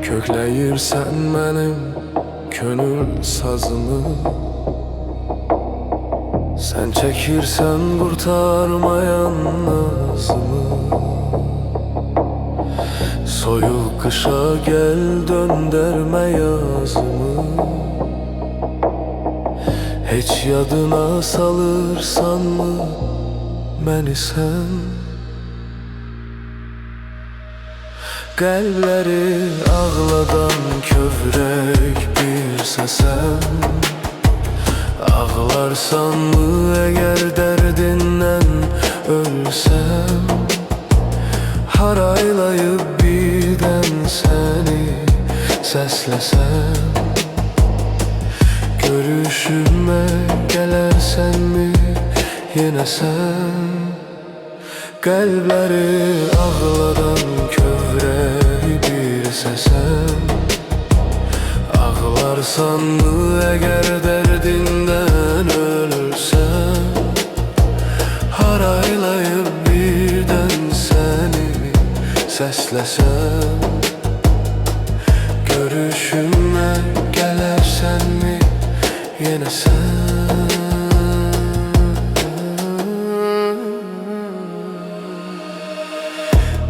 Kökləyirsən mənim könül sazımı, sən çəkirsən qurtarmayan nazımı. Soyuq qışa gəl döndərmə yazımı, heç yadına salırsanmı məni sən? Qəlbləri ağladan kövrək bir səsəm, ağlarsanmı əgər dərdindən ölsəm? Haraylayıb birdən səni səsləsəm, görüşümə gələrsənmi yenə sən? Qəlbləri ağladan kövrək bir səsəm, ağlarsanmı əgər dərdindən ölsəm? Haraylayıb birdən səni səsləsəm, görüşümə gələrsənmi yenə sən?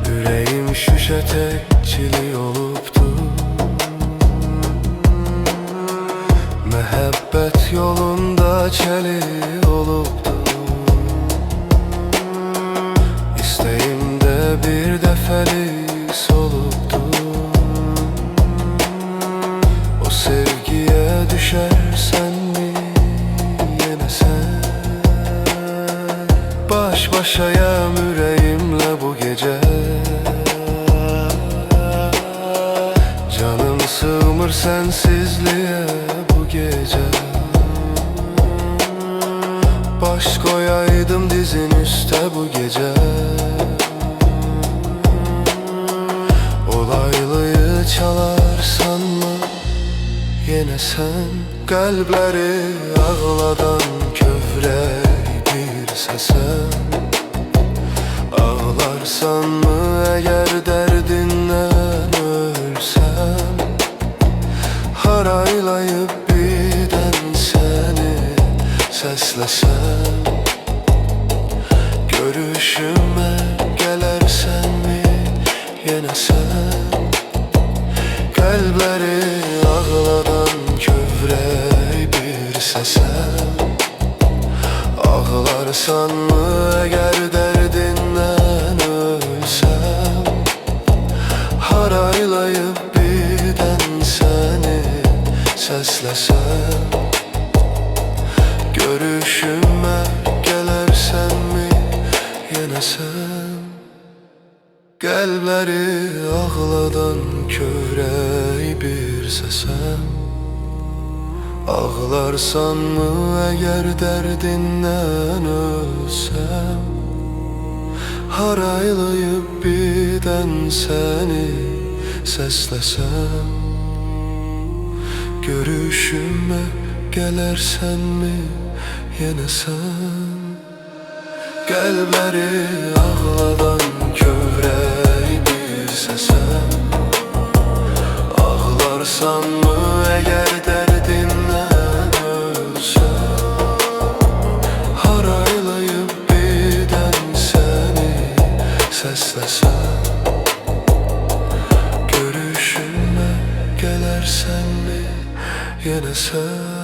Ürəyim şüşə təkçili olubdur, məhəbbət yolunda çəli olubdur. İstəyimdə bir dəfəlik solubdur, o sevgiyə düşərsənmi yenə sən? Baş başayam ürəyimlə bu gecə, canım sığmır sensizliyə bu gecə. Baş qoyaydım dizin üstə bu gecə, olaylıyı çalarsanmı yenə sən? Qəlbləri ağladan kövrək bir səsəm, ağlarsanmı əgər dərdindən ölsəm? Haraylayıb birdən səni səsləsəm, görüşümə gələrsənmi yenə sən? Qəlbləri ağladan kövrək bir səsəm, ağlarsanmı əgər dərdindən ölsəm? Haraylayıb birdən səni səsləsəm, görüşümə gələrsənmi yenə sən? Qəlbləri ağladan kövrək bir səsəm, ağlarsanmı əgər dərdindən ölsəm? Haraylayıb birdən səni səsləsəm, görüşümə gələrsənmi yenə sən? Qəlbləri ağladan kövrək bir səsəm, ağlarsanmı əgər dərdindən ölsəm? Haraylayıb birdən səni səsləsəm, görüşümə gələrsənmi yenə sən?